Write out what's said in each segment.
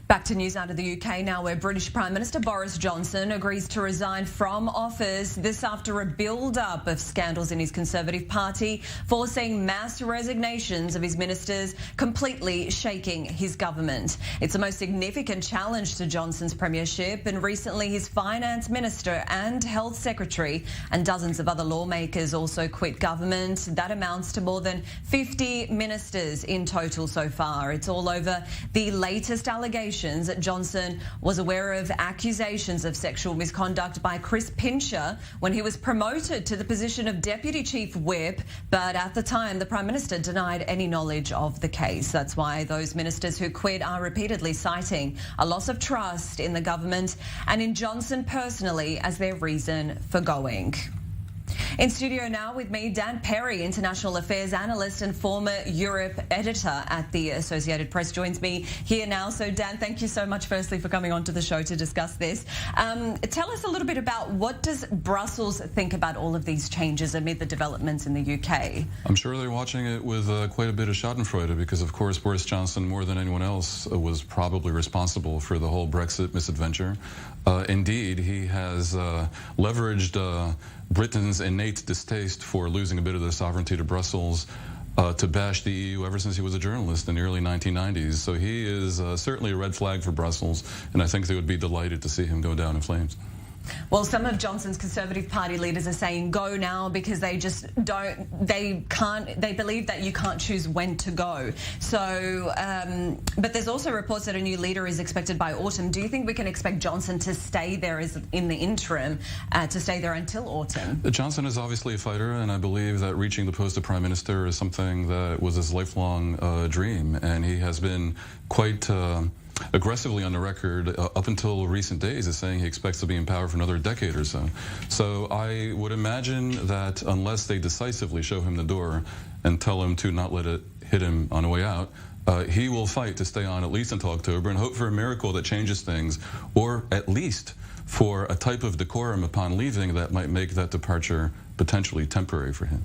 Back to news out of the UK now, where British Prime Minister Boris Johnson agrees to resign from office. This after a build-up of scandals in his Conservative Party, forcing mass resignations of his ministers, completely shaking his government. It's the most significant challenge to Johnson's premiership, and recently his Finance Minister and Health Secretary and dozens of other lawmakers also quit government. That amounts to more than 50 ministers in total so far. It's all over the latest allegations that Johnson was aware of accusations of sexual misconduct by Chris Pincher when he was promoted to the position of Deputy Chief Whip, but at the time the Prime Minister denied any knowledge of the case. That's why those ministers who quit are repeatedly citing a loss of trust in the government and in Johnson personally as their reason for going. In studio now with me, Dan Perry, International Affairs Analyst and former Europe Editor at the Associated Press, joins me here now. So Dan, thank you so much firstly for coming onto the show to discuss this. Tell us a little bit about what does Brussels think about all of these changes amid the developments in the UK? I'm sure they're watching it with quite a bit of schadenfreude because, of course, Boris Johnson, more than anyone else, was probably responsible for the whole Brexit misadventure. Indeed, he has leveraged Britain's innate distaste for losing a bit of their sovereignty to Brussels to bash the EU ever since he was a journalist in the early 1990s. So he is certainly a red flag for Brussels, and I think they would be delighted to see him go down in flames. Well, some of Johnson's Conservative Party leaders are saying go now because they believe that you can't choose when to go. So, but there's also reports that a new leader is expected by autumn. Do you think we can expect Johnson to stay there in the interim, to stay there until autumn? Johnson is obviously a fighter, and I believe that reaching the post of Prime Minister is something that was his lifelong dream, and he has been quite aggressively on the record up until recent days is saying he expects to be in power for another decade or so. So I would imagine that unless they decisively show him the door and tell him to not let it hit him on the way out, he will fight to stay on at least until October and hope for a miracle that changes things, or at least for a type of decorum upon leaving that might make that departure potentially temporary for him.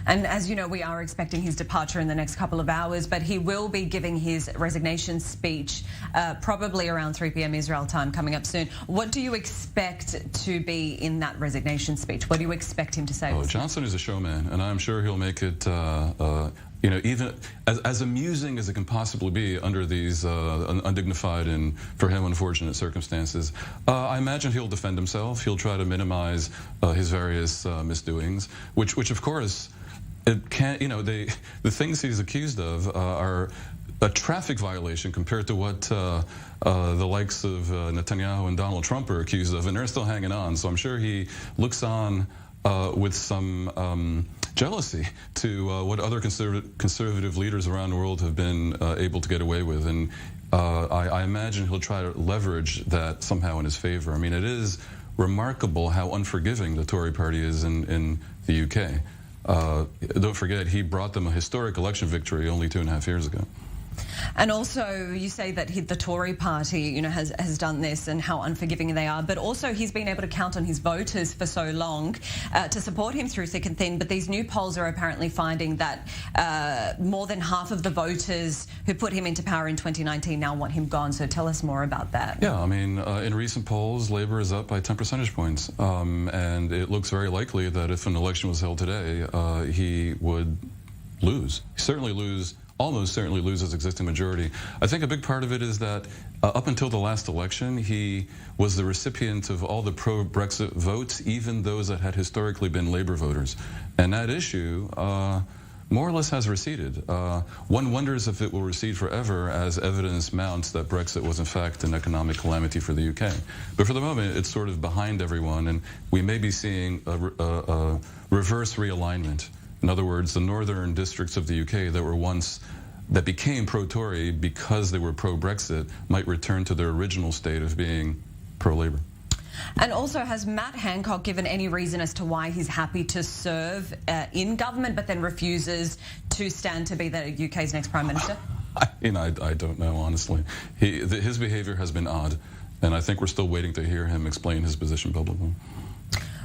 And as you know, we are expecting his departure in the next couple of hours, but he will be giving his resignation speech probably around 3 p.m. Israel time coming up soon. What do you expect to be in that resignation speech? What do you expect him to say? Oh, Johnson is a showman, and I'm sure he'll make it even as amusing as it can possibly be under these undignified and, for him, unfortunate circumstances. I imagine he'll defend himself. He'll try to minimize his various misdoings, which of course, it can't, the things he's accused of are a traffic violation compared to what the likes of Netanyahu and Donald Trump are accused of, and they're still hanging on. So I'm sure he looks on with some jealousy to what other conservative leaders around the world have been able to get away with. And I imagine he'll try to leverage that somehow in his favor. I mean, it is remarkable how unforgiving the Tory party is in the UK. Don't forget, he brought them a historic election victory only 2.5 years ago. And also, you say that the Tory party, has done this and how unforgiving they are, but also he's been able to count on his voters for so long to support him through thick and thin. But these new polls are apparently finding that more than half of the voters who put him into power in 2019 now want him gone. So tell us more about that. Yeah, I mean, in recent polls, Labour is up by 10 percentage points. And it looks very likely that if an election was held today, he would lose. Almost certainly lose his existing majority. I think a big part of it is that up until the last election, he was the recipient of all the pro-Brexit votes, even those that had historically been Labour voters. And that issue more or less has receded. One wonders if it will recede forever as evidence mounts that Brexit was in fact an economic calamity for the UK. But for the moment, it's sort of behind everyone, and we may be seeing a reverse realignment. In other words, the northern districts of the UK that became pro-Tory because they were pro-Brexit might return to their original state of being pro-Labour. And also, has Matt Hancock given any reason as to why he's happy to serve in government but then refuses to stand to be the UK's next Prime Minister? I don't know, honestly. His behavior has been odd, and I think we're still waiting to hear him explain his position publicly.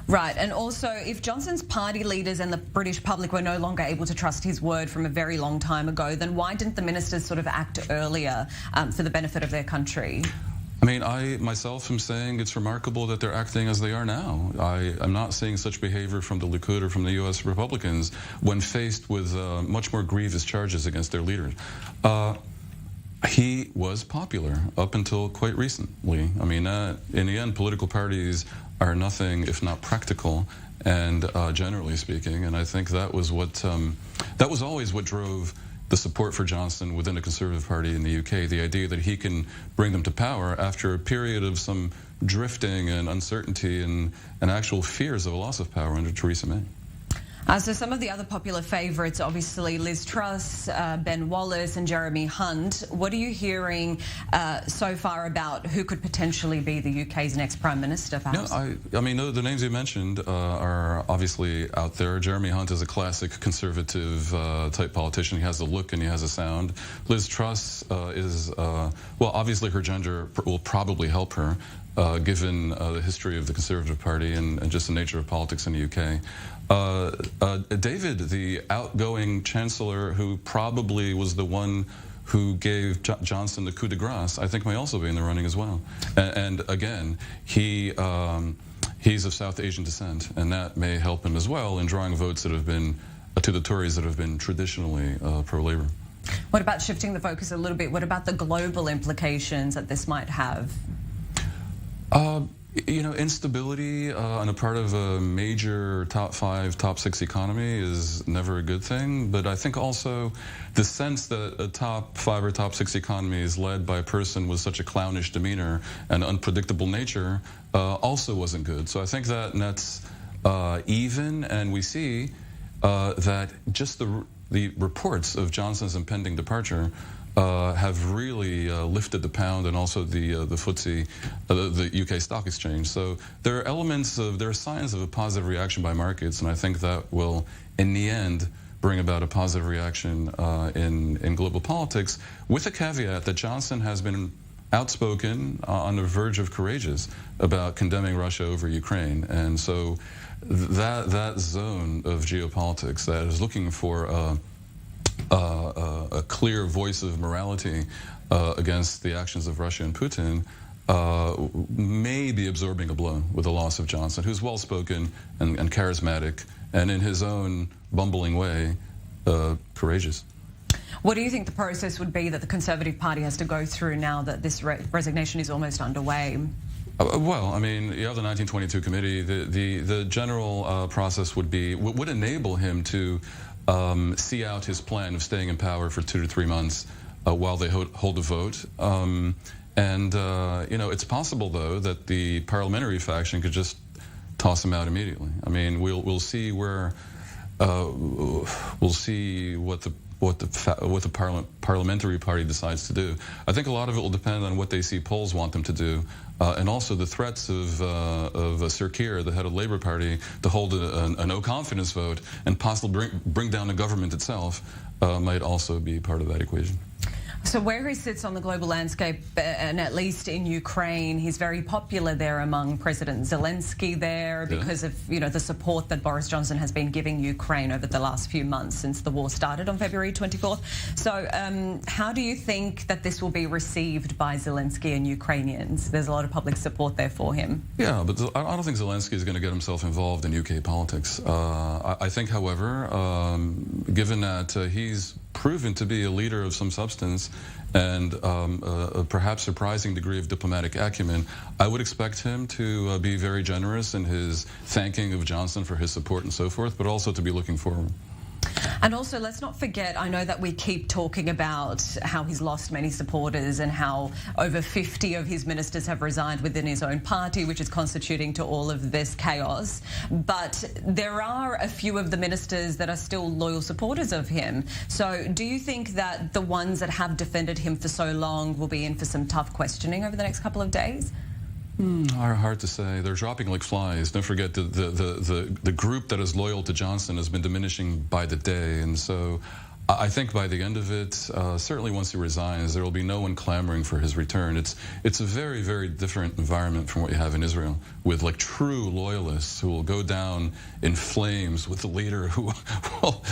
Right, and also if Johnson's party leaders and the British public were no longer able to trust his word from a very long time ago, then why didn't the ministers sort of act earlier for the benefit of their country? I mean, I myself am saying it's remarkable that they're acting as they are now. I'm not seeing such behavior from the Likud or from the U.S. Republicans when faced with much more grievous charges against their leaders. He was popular up until quite recently. I mean, in the end, political parties are nothing if not practical, and generally speaking, and I think that was always what drove the support for Johnson within the Conservative Party in the UK, the idea that he can bring them to power after a period of some drifting and uncertainty and actual fears of a loss of power under Theresa May. So some of the other popular favourites, obviously Liz Truss, Ben Wallace and Jeremy Hunt. What are you hearing so far about who could potentially be the UK's next Prime Minister, perhaps? I mean, the names you mentioned are obviously out there. Jeremy Hunt is a classic conservative type politician. He has a look and he has a sound. Liz Truss is, well, obviously her gender will probably help her, given the history of the Conservative Party and just the nature of politics in the UK. David, the outgoing Chancellor, who probably was the one who gave Johnson the coup de grace, I think may also be in the running as well. And again, he's of South Asian descent, and that may help him as well in drawing votes that have been to the Tories that have been traditionally pro-Labour. What about shifting the focus a little bit? What about the global implications that this might have? You know, instability on a part of a major top 5, top 6 economy is never a good thing. But I think also the sense that a top 5 or top 6 economy is led by a person with such a clownish demeanor and unpredictable nature also wasn't good. So I think that nets even, and we see that just the reports of Johnson's impending departure have really lifted the pound and also the FTSE, the UK Stock Exchange. So there are signs of a positive reaction by markets, and I think that will, in the end, bring about a positive reaction in global politics, with a caveat that Johnson has been outspoken, on the verge of courageous, about condemning Russia over Ukraine. And so that zone of geopolitics that is looking for a clear voice of morality against the actions of Russia and Putin may be absorbing a blow with the loss of Johnson, who's well-spoken and charismatic and in his own bumbling way courageous. What do you think the process would be that the Conservative Party has to go through now that this resignation is almost underway? Well, I mean, you have the 1922 committee. The general process would enable him to see out his plan of staying in power for 2 to 3 months while they hold a vote. You know, it's possible, though, that the parliamentary faction could just toss him out immediately. I mean, we'll see where we'll see what the parliamentary party decides to do. I think a lot of it will depend on what they see polls want them to do, and also the threats of Sir Keir, the head of the Labour Party, to hold a no confidence vote and possibly bring down the government itself might also be part of that equation. So where he sits on the global landscape, and at least in Ukraine, he's very popular there among President Zelensky there because of, you know, the support that Boris Johnson has been giving Ukraine over the last few months since the war started on February 24th. So how do you think that this will be received by Zelensky and Ukrainians? There's a lot of public support there for him. Yeah, but I don't think Zelensky is going to get himself involved in UK politics. I think, however, given that he's proven to be a leader of some substance and a perhaps surprising degree of diplomatic acumen, I would expect him to be very generous in his thanking of Johnson for his support and so forth, but also to be looking forward. And also, let's not forget, I know that we keep talking about how he's lost many supporters and how over 50 of his ministers have resigned within his own party, which is constituting to all of this chaos. But there are a few of the ministers that are still loyal supporters of him. So do you think that the ones that have defended him for so long will be in for some tough questioning over the next couple of days? Hard to say. They're dropping like flies. Don't forget the group that is loyal to Johnson has been diminishing by the day, and so I think by the end of it, certainly once he resigns, there will be no one clamoring for his return. It's a very, very different environment from what you have in Israel, with like true loyalists who will go down in flames with the leader who will,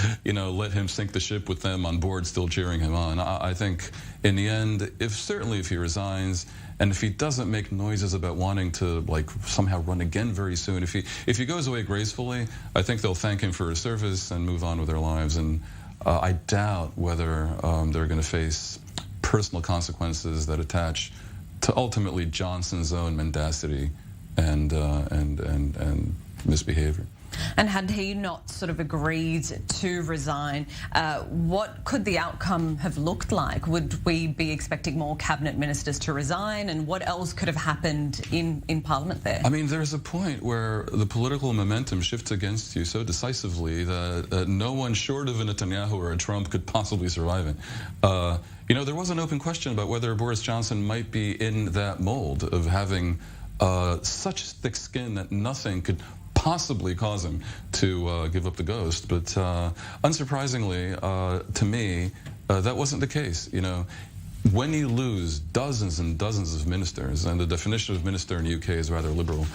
let him sink the ship with them on board, still cheering him on. I think in the end, certainly if he resigns, and if he doesn't make noises about wanting to like somehow run again very soon, if he goes away gracefully, I think they'll thank him for his service and move on with their lives. And I doubt whether they're going to face personal consequences that attach to ultimately Johnson's own mendacity and misbehavior. And had he not sort of agreed to resign, what could the outcome have looked like? Would we be expecting more cabinet ministers to resign? And what else could have happened in Parliament there? I mean, there's a point where the political momentum shifts against you so decisively that no one short of a Netanyahu or a Trump could possibly survive it. There was an open question about whether Boris Johnson might be in that mold of having such thick skin that nothing could possibly cause him to give up the ghost. But unsurprisingly, to me, that wasn't the case. When you lose dozens and dozens of ministers, and the definition of minister in the UK is rather liberal,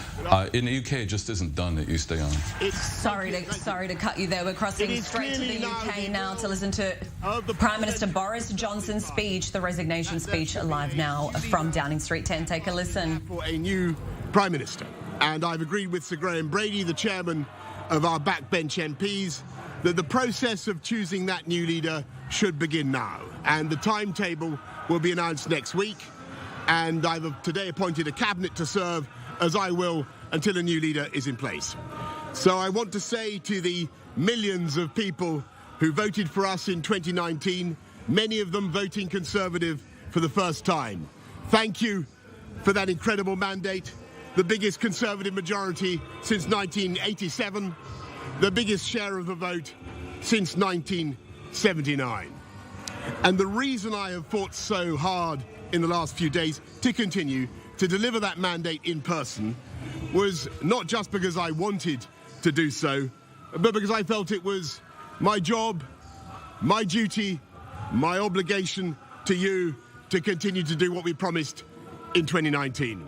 in the UK it just isn't done that you stay on. Sorry to cut you there. We're crossing straight to the UK now to listen to Prime Minister Boris Johnson's speech, the resignation speech, live now from Downing Street 10. Take a listen. For a new Prime Minister. And I've agreed with Sir Graham Brady, the chairman of our backbench MPs, that the process of choosing that new leader should begin now. And the timetable will be announced next week. And I've today appointed a cabinet to serve, as I will, until a new leader is in place. So I want to say to the millions of people who voted for us in 2019, many of them voting Conservative for the first time, thank you for that incredible mandate. The biggest Conservative majority since 1987, the biggest share of the vote since 1979. And the reason I have fought so hard in the last few days to continue to deliver that mandate in person was not just because I wanted to do so, but because I felt it was my job, my duty, my obligation to you to continue to do what we promised in 2019.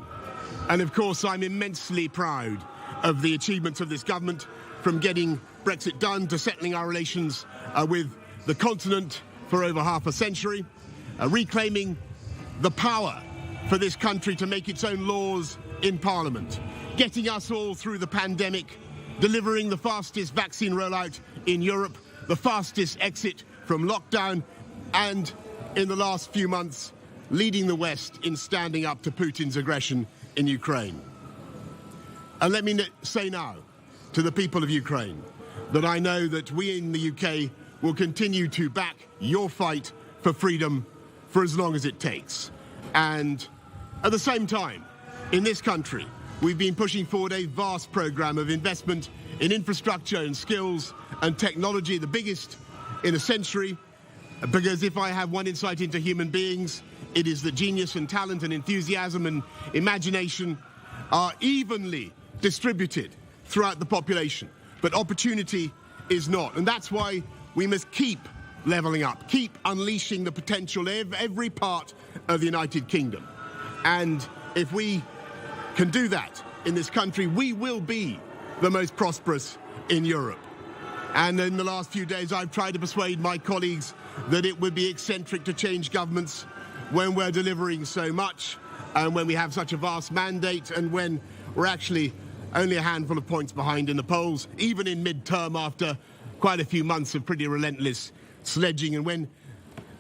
And of course, I'm immensely proud of the achievements of this government, from getting Brexit done to settling our relations with the continent for over half a century, reclaiming the power for this country to make its own laws in Parliament, getting us all through the pandemic, delivering the fastest vaccine rollout in Europe, the fastest exit from lockdown, and in the last few months, leading the West in standing up to Putin's aggression in Ukraine. And let me say now to the people of Ukraine that I know that we in the UK will continue to back your fight for freedom for as long as it takes. And at the same time, in this country, we've been pushing forward a vast program of investment in infrastructure and skills and technology, the biggest in a century, because if I have one insight into human beings, it is that genius and talent and enthusiasm and imagination are evenly distributed throughout the population, but opportunity is not. And that's why we must keep levelling up, keep unleashing the potential of every part of the United Kingdom. And if we can do that in this country, we will be the most prosperous in Europe. And in the last few days, I've tried to persuade my colleagues that it would be eccentric to change governments when we're delivering so much, and when we have such a vast mandate, and when we're actually only a handful of points behind in the polls, even in mid-term after quite a few months of pretty relentless sledging, and when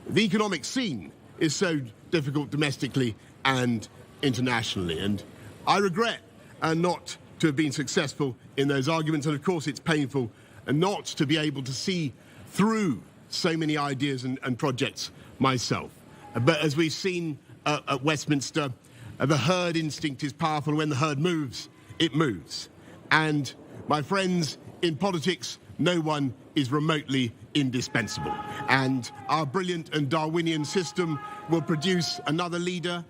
the economic scene is so difficult domestically and internationally. And I regret not to have been successful in those arguments, and of course it's painful not to be able to see through so many ideas and projects myself. But as we've seen at Westminster, the herd instinct is powerful. When the herd moves, it moves. And my friends, in politics, no one is remotely indispensable. And our brilliant and Darwinian system will produce another leader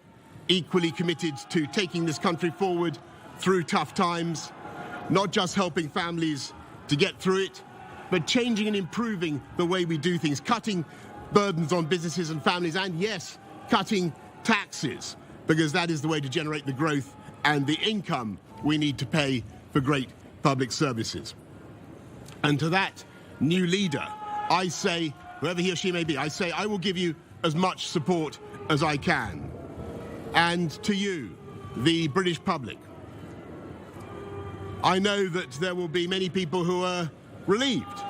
equally committed to taking this country forward through tough times, not just helping families to get through it, but changing and improving the way we do things, cutting burdens on businesses and families, and yes, cutting taxes, because that is the way to generate the growth and the income we need to pay for great public services. And to that new leader, I say, whoever he or she may be, I say I will give you as much support as I can. And to you, the British public, I know that there will be many people who are relieved,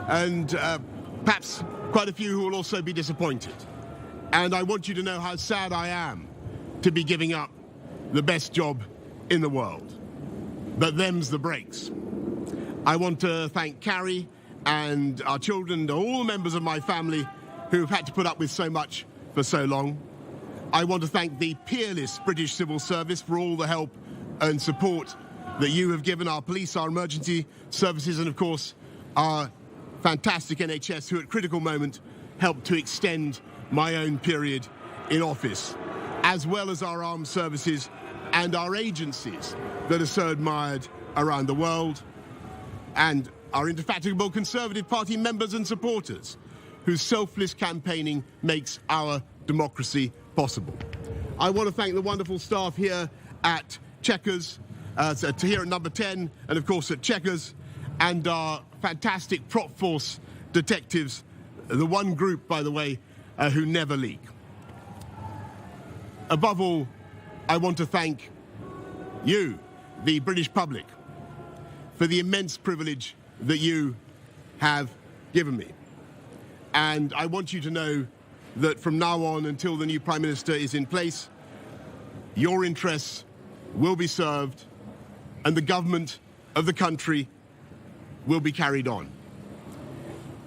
and perhaps quite a few who will also be disappointed. And I want you to know how sad I am to be giving up the best job in the world. But them's the breaks. I want to thank Carrie and our children and all the members of my family who have had to put up with so much for so long. I want to thank the peerless British civil service for all the help and support that you have given our police, our emergency services, and of course our fantastic NHS, who at critical moment helped to extend my own period in office, as well as our armed services and our agencies that are so admired around the world, and our indefatigable Conservative Party members and supporters whose selfless campaigning makes our democracy possible. I want to thank the wonderful staff here at Chequers, here at Number 10, and of course at Chequers, and our fantastic prop force detectives, the one group, by the way, who never leak. Above all, I want to thank you, the British public, for the immense privilege that you have given me. And I want you to know that from now on until the new Prime Minister is in place, your interests will be served and the government of the country will be carried on.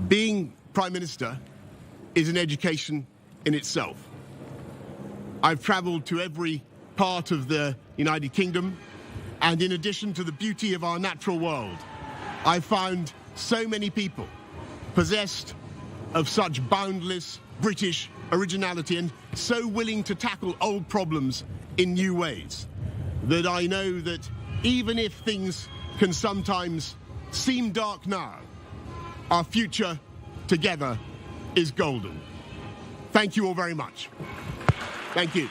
Being Prime Minister is an education in itself. I've travelled to every part of the United Kingdom, and in addition to the beauty of our natural world, I've found so many people possessed of such boundless British originality and so willing to tackle old problems in new ways that I know that even if things can sometimes seem dark now, our future together is golden. Thank you all very much. Thank you.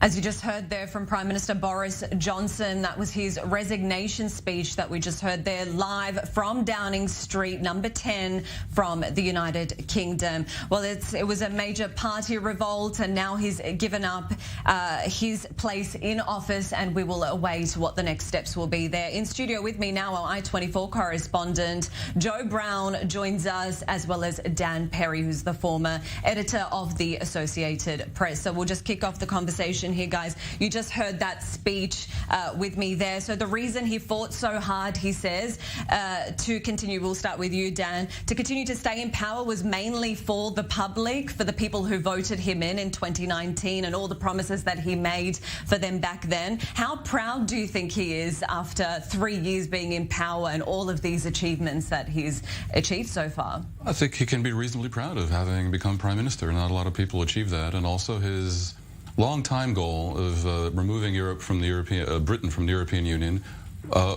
As you just heard there from Prime Minister Boris Johnson, that was his resignation speech that we just heard there live from Downing Street, Number 10 from the United Kingdom. Well, it was a major party revolt, and now he's given up his place in office, and we will await what the next steps will be there. In studio with me now, our i24 correspondent Joe Brown joins us, as well as Dan Perry, who's the former editor of the Associated Press. So we'll just kick off the conversation here, guys. You just heard that speech with me there. So the reason he fought so hard, he says, to continue, we'll start with you, Dan, to continue to stay in power was mainly for the public, for the people who voted him in 2019 and all the promises that he made for them back then. How proud do you think he is after 3 years being in power and all of these achievements that he's achieved so far? I think he can be reasonably proud of having become Prime Minister. Not a lot of people achieve that, and also his long-time goal of removing Britain from the European Union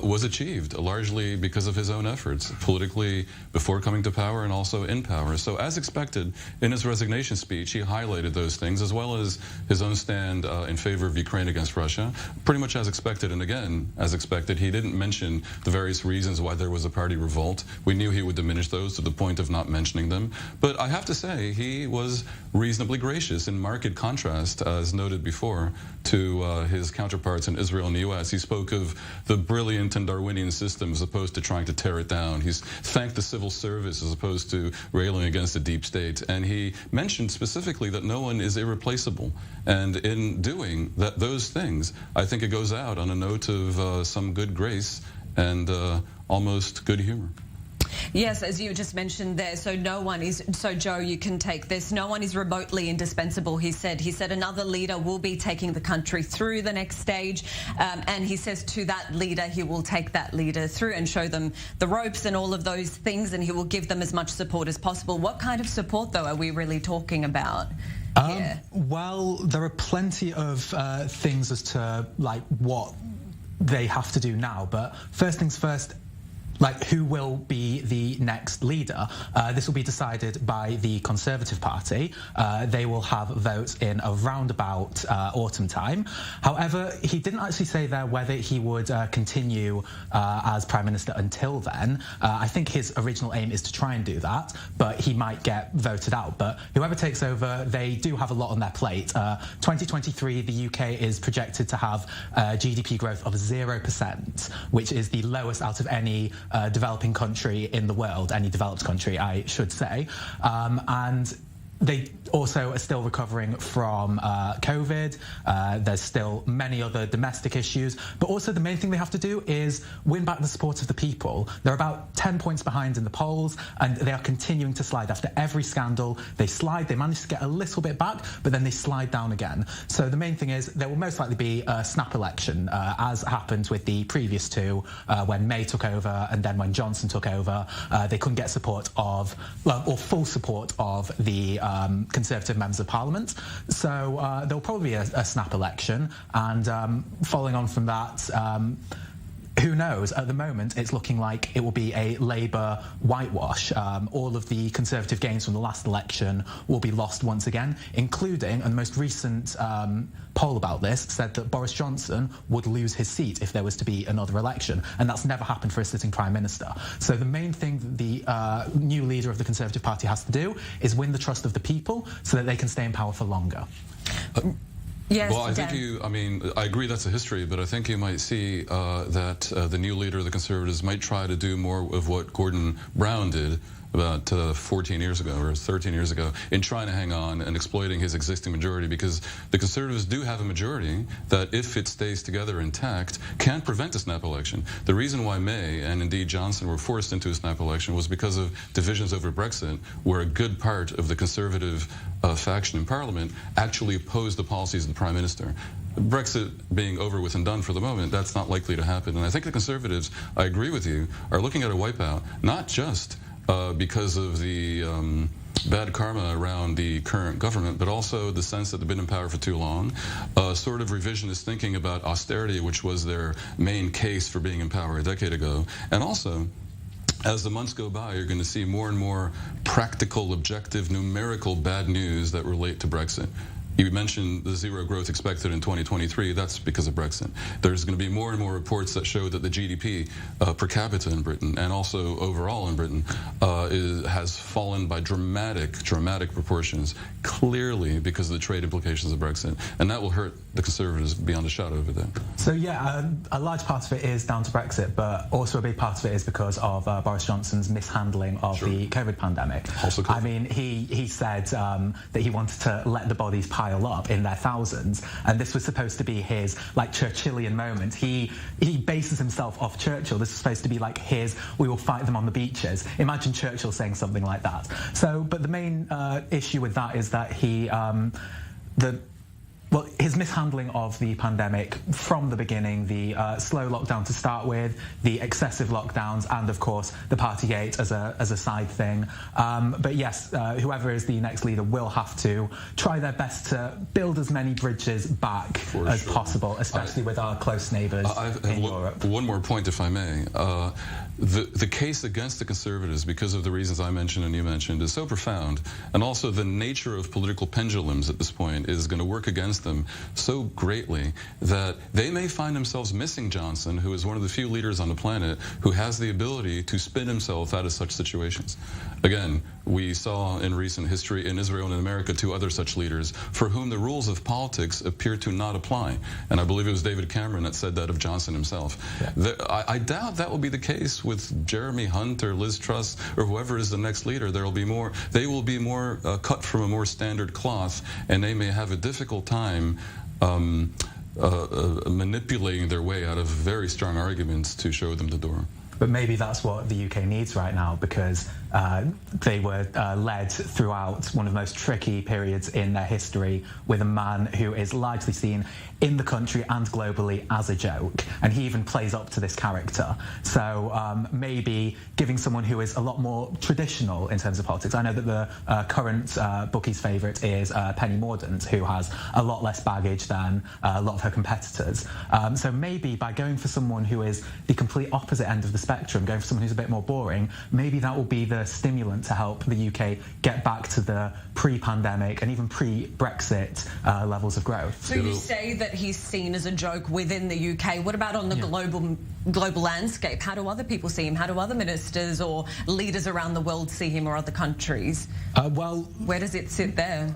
was achieved largely because of his own efforts, politically before coming to power and also in power. So as expected, in his resignation speech, he highlighted those things, as well as his own stand in favor of Ukraine against Russia, pretty much as expected. And again, as expected, he didn't mention the various reasons why there was a party revolt. We knew he would diminish those to the point of not mentioning them. But I have to say, he was reasonably gracious, in marked contrast, as noted before, to his counterparts in Israel and the US. He spoke of the brilliant and Darwinian system as opposed to trying to tear it down. He's thanked the civil service as opposed to railing against the deep state. And he mentioned specifically that no one is irreplaceable. And in doing those things, I think it goes out on a note of some good grace and almost good humor. Yes, as you just mentioned there, so no one is, so Joe, you can take this, no one is remotely indispensable, he said. He said another leader will be taking the country through the next stage, and he says to that leader, he will take that leader through and show them the ropes and all of those things, and he will give them as much support as possible. What kind of support, though, are we really talking about? Well, there are plenty of things as to like what they have to do now. But first things first, like, who will be the next leader? This will be decided by the Conservative Party. They will have votes in around about autumn time. However, he didn't actually say there whether he would continue as Prime Minister until then. I think his original aim is to try and do that, but he might get voted out. But whoever takes over, they do have a lot on their plate. 2023, the UK is projected to have GDP growth of 0%, which is the lowest out of any developing country in the world, any developed country, I should say. And they also are still recovering from COVID. There's still many other domestic issues. But also the main thing they have to do is win back the support of the people. They're about 10 points behind in the polls, and they are continuing to slide. After every scandal, they slide. They manage to get a little bit back, but then they slide down again. So the main thing is there will most likely be a snap election, as happened with the previous two, when May took over and then when Johnson took over. They couldn't get support of, well, or full support of the Conservative members of Parliament. So there'll probably be a snap election, and following on from that, who knows? At the moment, it's looking like it will be a Labour whitewash. All of the Conservative gains from the last election will be lost once again, including, and the most recent poll about this said that Boris Johnson would lose his seat if there was to be another election, and that's never happened for a sitting Prime Minister. So the main thing that the new leader of the Conservative Party has to do is win the trust of the people so that they can stay in power for longer. Yes, well, I agree that's a history, but I think you might see that the new leader of the Conservatives might try to do more of what Gordon Brown did about 14 years ago or 13 years ago in trying to hang on and exploiting his existing majority, because the Conservatives do have a majority that, if it stays together intact, can prevent a snap election. The reason why May and indeed Johnson were forced into a snap election was because of divisions over Brexit, where a good part of the Conservative faction in Parliament actually opposed the policies of the Prime Minister. Brexit being over with and done for the moment, that's not likely to happen. And I think the Conservatives, I agree with you, are looking at a wipeout, not just because of the bad karma around the current government, but also the sense that they've been in power for too long, sort of revisionist thinking about austerity, which was their main case for being in power a decade ago. And also, as the months go by, you're going to see more and more practical, objective, numerical bad news that relate to Brexit. You mentioned the zero growth expected in 2023. That's because of Brexit. There's going to be more and more reports that show that the GDP per capita in Britain, and also overall in Britain, has fallen by dramatic proportions, clearly because of the trade implications of Brexit. And that will hurt the Conservatives beyond a shadow of a doubt. So yeah, a large part of it is down to Brexit, but also a big part of it is because of Boris Johnson's mishandling of the COVID pandemic. Also COVID. I mean, he said that he wanted to let the bodies pile up in their thousands, and this was supposed to be his, like, Churchillian moment. He bases himself off Churchill. This is supposed to be like his, we will fight them on the beaches. Imagine Churchill saying something like that. So, but the main issue with that is that his mishandling of the pandemic from the beginning, the slow lockdown to start with, the excessive lockdowns, and of course the Partygate as a side thing. But yes, whoever is the next leader will have to try their best to build as many bridges back as possible, especially with our close neighbours in Europe. One more point, if I may. The case against the Conservatives, because of the reasons I mentioned and you mentioned, is so profound, and also the nature of political pendulums at this point is going to work against them so greatly that they may find themselves missing Johnson, who is one of the few leaders on the planet who has the ability to spin himself out of such situations. Again, we saw in recent history in Israel and in America two other such leaders for whom the rules of politics appear to not apply. And I believe it was David Cameron that said that of Johnson himself. Yeah. I doubt that will be the case with Jeremy Hunt or Liz Truss or whoever is the next leader. They will be more cut from a more standard cloth, and they may have a difficult time manipulating their way out of very strong arguments to show them the door. But maybe that's what the UK needs right now, because they were led throughout one of the most tricky periods in their history with a man who is largely seen in the country and globally as a joke, and he even plays up to this character. So maybe giving someone who is a lot more traditional in terms of politics. I know that the current bookie's favourite is Penny Mordaunt, who has a lot less baggage than a lot of her competitors. So maybe by going for someone who is the complete opposite end of the spectrum, going for someone who's a bit more boring, maybe that will be the stimulant to help the UK get back to the pre-pandemic and even pre-Brexit levels of growth. So you say that he's seen as a joke within the UK. What about on the global landscape? How do other people see him? How do other ministers or leaders around the world see him, or other countries? Well, where does it sit there?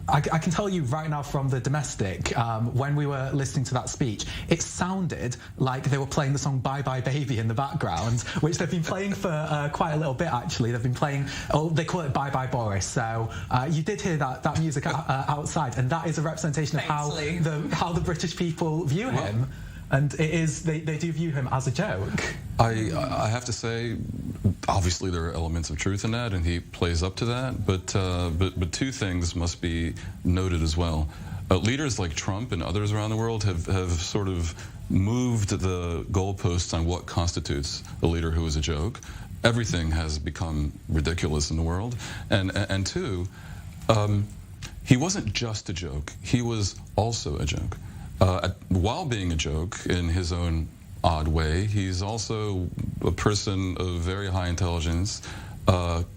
I can tell you right now from the domestic, when we were listening to that speech, it sounded like they were playing the song Bye Bye Baby in the background, which they've been playing for quite a little bit, actually. They've been playing, they call it Bye Bye Boris. So you did hear that music outside, and that is a representation of how the British people view him. And it is, they do view him as a joke. I have to say, obviously there are elements of truth in that, and he plays up to that. But two things must be noted as well. Leaders like Trump and others around the world have sort of moved the goalposts on what constitutes a leader who is a joke. Everything has become ridiculous in the world. And two, he wasn't just a joke. He was also a joke. While being a joke in his own odd way, he's also a person of very high intelligence,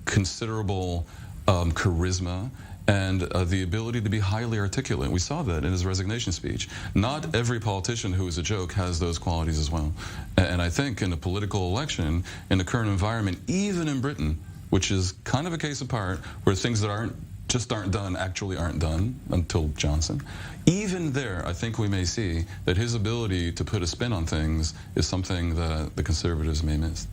considerable charisma, and the ability to be highly articulate. We saw that in his resignation speech. Not every politician who is a joke has those qualities as well. And I think in a political election, in the current environment, even in Britain, which is kind of a case apart, where things that aren't done actually aren't done until Johnson. Even there, I think we may see that his ability to put a spin on things is something that the Conservatives may miss.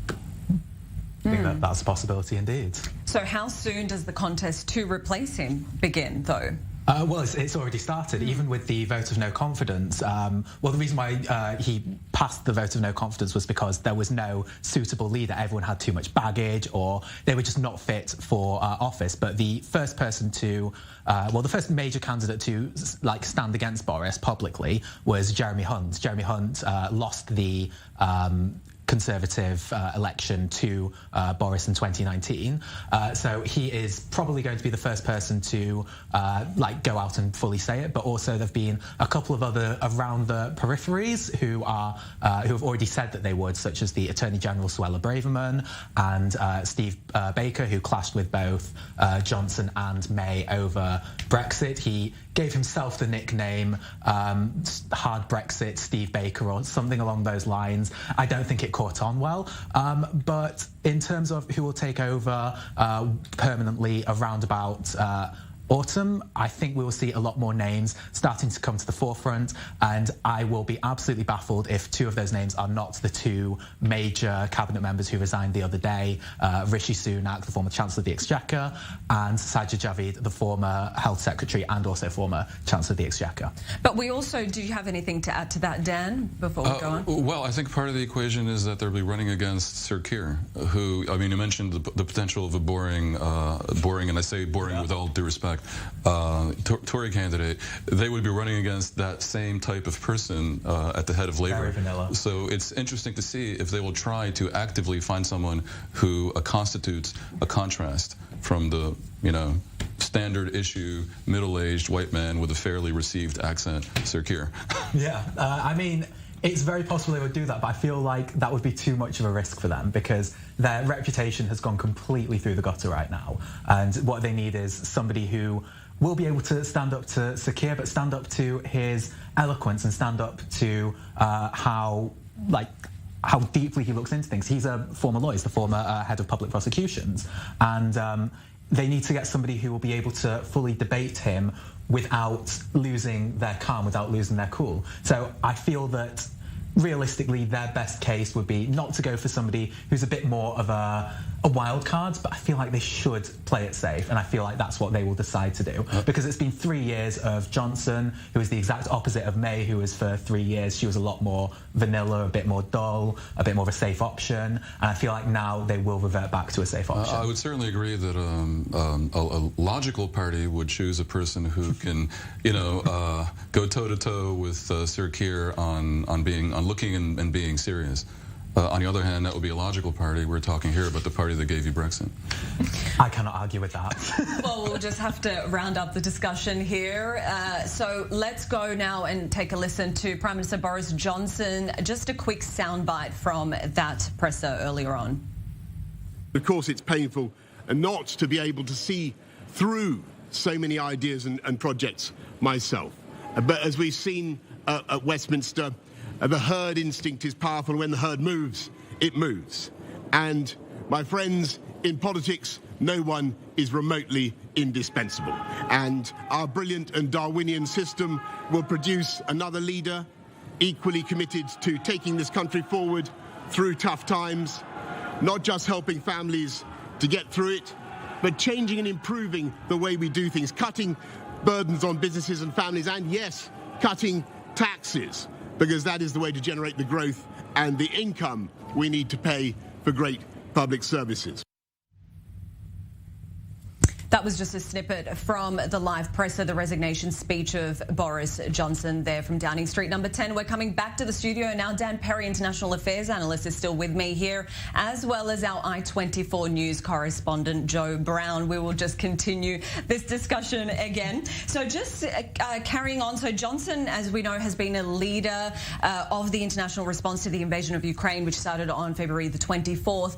I think that's a possibility indeed. So how soon does the contest to replace him begin, though? Well, it's already started, even with the vote of no confidence. Well, the reason why he passed the vote of no confidence was because there was no suitable leader. Everyone had too much baggage, or they were just not fit for office. But the first person to, the first major candidate to stand against Boris publicly was Jeremy Hunt. Jeremy Hunt lost the Conservative election to Boris in 2019. So he is probably going to be the first person to go out and fully say it. But also there've been a couple of other around the peripheries who have already said that they would, such as the Attorney General Suella Braverman and Steve Baker, who clashed with both Johnson and May over Brexit. He gave himself the nickname Hard Brexit Steve Baker or something along those lines. I don't think it caught on well. But in terms of who will take over permanently around about autumn, I think we will see a lot more names starting to come to the forefront, and I will be absolutely baffled if two of those names are not the two major cabinet members who resigned the other day, Rishi Sunak, the former Chancellor of the Exchequer, and Sajid Javid, the former Health Secretary and also former Chancellor of the Exchequer. But we also, do you have anything to add to that, Dan, before we go on? Well, I think part of the equation is that they'll be running against Sir Keir, who, I mean, you mentioned the potential of a boring, and I say boring with all due respect, Tory candidate. They would be running against that same type of person at the head of Labour. Very vanilla. So it's interesting to see if they will try to actively find someone who constitutes a contrast from the, standard issue, middle-aged white man with a fairly received accent, Sir Keir. Yeah, I mean, it's very possible they would do that, but I feel like that would be too much of a risk for them because their reputation has gone completely through the gutter right now. And what they need is somebody who will be able to stand up to Sir Keir, but stand up to his eloquence and stand up to how deeply he looks into things. He's a former lawyer, he's the former head of public prosecutions. And they need to get somebody who will be able to fully debate him without losing their calm, without losing their cool. So I feel that realistically their best case would be not to go for somebody who's a bit more of a a wild card, but I feel like they should play it safe, and I feel like that's what they will decide to do. Because it's been 3 years of Johnson, who is the exact opposite of May, who was for 3 years. She was a lot more vanilla, a bit more dull, a bit more of a safe option, and I feel like now they will revert back to a safe option. I would certainly agree that a logical party would choose a person who can, go toe-to-toe with Sir Keir on looking and being serious. On the other hand, that would be a logical party. We're talking here about the party that gave you Brexit. I cannot argue with that. Well, we'll just have to round up the discussion here. So let's go now and take a listen to Prime Minister Boris Johnson. Just a quick soundbite from that presser earlier on. Of course, it's painful not to be able to see through so many ideas and projects myself. But as we've seen at Westminster, the herd instinct is powerful. When the herd moves, it moves. And my friends, in politics, no one is remotely indispensable. And our brilliant and Darwinian system will produce another leader equally committed to taking this country forward through tough times, not just helping families to get through it, but changing and improving the way we do things, cutting burdens on businesses and families, and yes, cutting taxes, because that is the way to generate the growth and the income we need to pay for great public services. That was just a snippet from the live presser, the resignation speech of Boris Johnson there from Downing Street number 10. We're coming back to the studio now. Dan Perry, international affairs analyst, is still with me here, as well as our i24 news correspondent, Joe Brown. We will just continue this discussion again. So just carrying on. So Johnson, as we know, has been a leader of the international response to the invasion of Ukraine, which started on February the 24th.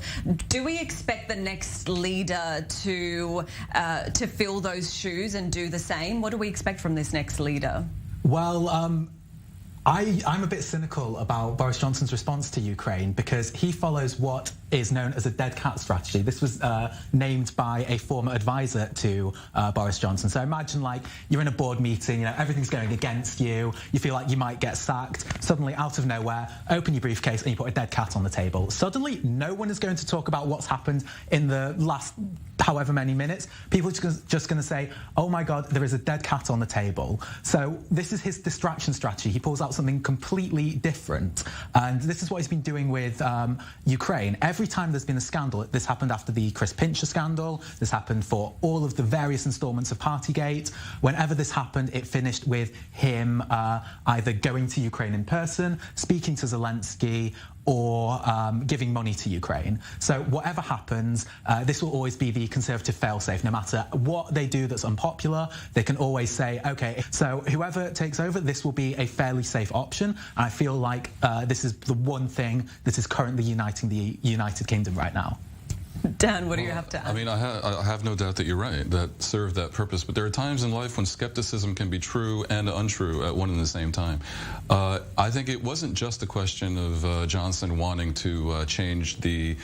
Do we expect the next leader to fill those shoes and do the same? What do we expect from this next leader? Well, I'm a bit cynical about Boris Johnson's response to Ukraine because he follows what is known as a dead cat strategy. This was named by a former advisor to Boris Johnson. So imagine like you're in a board meeting, everything's going against you, you feel like you might get sacked, suddenly out of nowhere, open your briefcase and you put a dead cat on the table. Suddenly no one is going to talk about what's happened in the last however many minutes. People are just going to say, oh my God, there is a dead cat on the table. So this is his distraction strategy. He pulls out something completely different. And this is what he's been doing with Ukraine. Every time there's been a scandal, this happened after the Chris Pincher scandal, this happened for all of the various installments of Partygate. Whenever this happened, it finished with him either going to Ukraine in person, speaking to Zelensky, or giving money to Ukraine. So whatever happens, this will always be the Conservative failsafe. No matter what they do that's unpopular, they can always say, okay, so whoever takes over, this will be a fairly safe option. And I feel like this is the one thing that is currently uniting the United Kingdom right now. Dan, what do you have to add? I mean, I have no doubt that you're right, that served that purpose. But there are times in life when skepticism can be true and untrue at one and the same time. I think it wasn't just a question of Johnson wanting to change the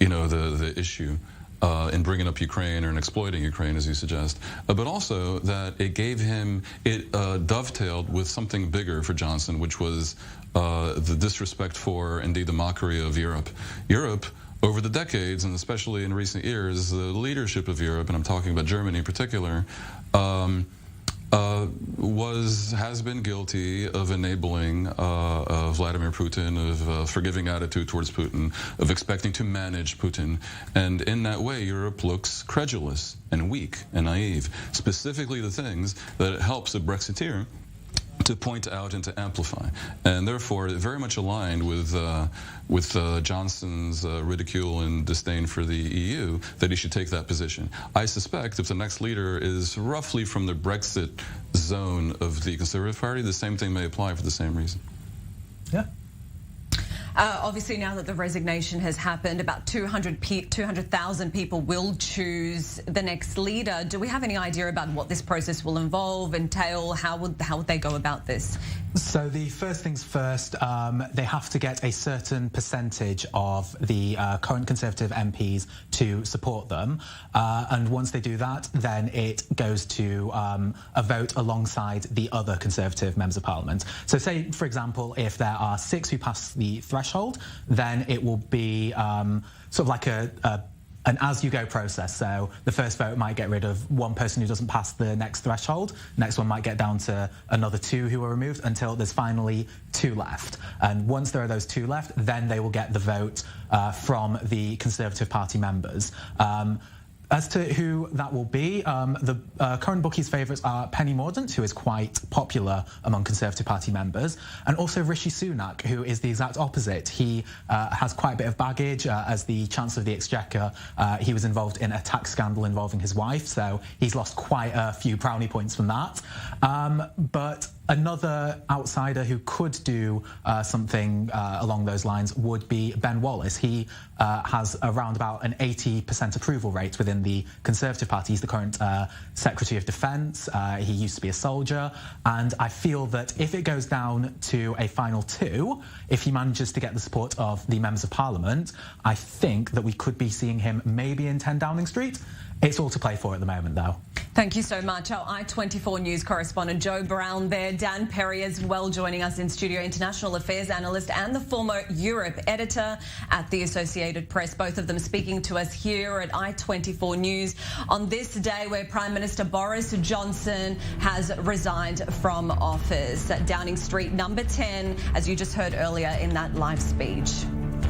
issue in bringing up Ukraine or in exploiting Ukraine, as you suggest, but also that it gave him, it dovetailed with something bigger for Johnson, which was the disrespect for, indeed, the mockery of Europe. Europe, over the decades, and especially in recent years, the leadership of Europe, and I'm talking about Germany in particular, has been guilty of enabling Vladimir Putin, of forgiving attitude towards Putin, of expecting to manage Putin. And in that way, Europe looks credulous and weak and naive, specifically the things that it helps a Brexiteer to point out and to amplify, and therefore very much aligned with Johnson's ridicule and disdain for the EU, that he should take that position. I suspect if the next leader is roughly from the Brexit zone of the Conservative Party, the same thing may apply for the same reason. Yeah. Obviously, now that the resignation has happened, about 200,000 people will choose the next leader. Do we have any idea about what this process will entail? How would they go about this? So the first things first, they have to get a certain percentage of the current Conservative MPs to support them. And once they do that, then it goes to a vote alongside the other Conservative members of Parliament. So say, for example, if there are 6 who pass the threshold, then it will be sort of like a an as-you-go process. So the first vote might get rid of one person who doesn't pass the next threshold. Next one might get down to another 2 who are removed until there's finally 2 left. And once there are those 2 left, then they will get the vote from the Conservative Party members. As to who that will be, the current bookies' favourites are Penny Mordaunt, who is quite popular among Conservative Party members, and also Rishi Sunak, who is the exact opposite. He has quite a bit of baggage. As the Chancellor of the Exchequer, he was involved in a tax scandal involving his wife, so he's lost quite a few brownie points from that. But another outsider who could do something along those lines would be Ben Wallace. He has around about an 80% approval rate within the Conservative Party. He's the current Secretary of Defence. He used to be a soldier. And I feel that if it goes down to a final 2, if he manages to get the support of the members of Parliament, I think that we could be seeing him maybe in 10 Downing Street. It's all to play for at the moment, though. Thank you so much. Our i24 News correspondent Joe Brown there. Dan Perry as well joining us in studio, international affairs analyst and the former Europe editor at the Associated Press. Both of them speaking to us here at i24 News on this day where Prime Minister Boris Johnson has resigned from office at Downing Street number 10, as you just heard earlier in that live speech.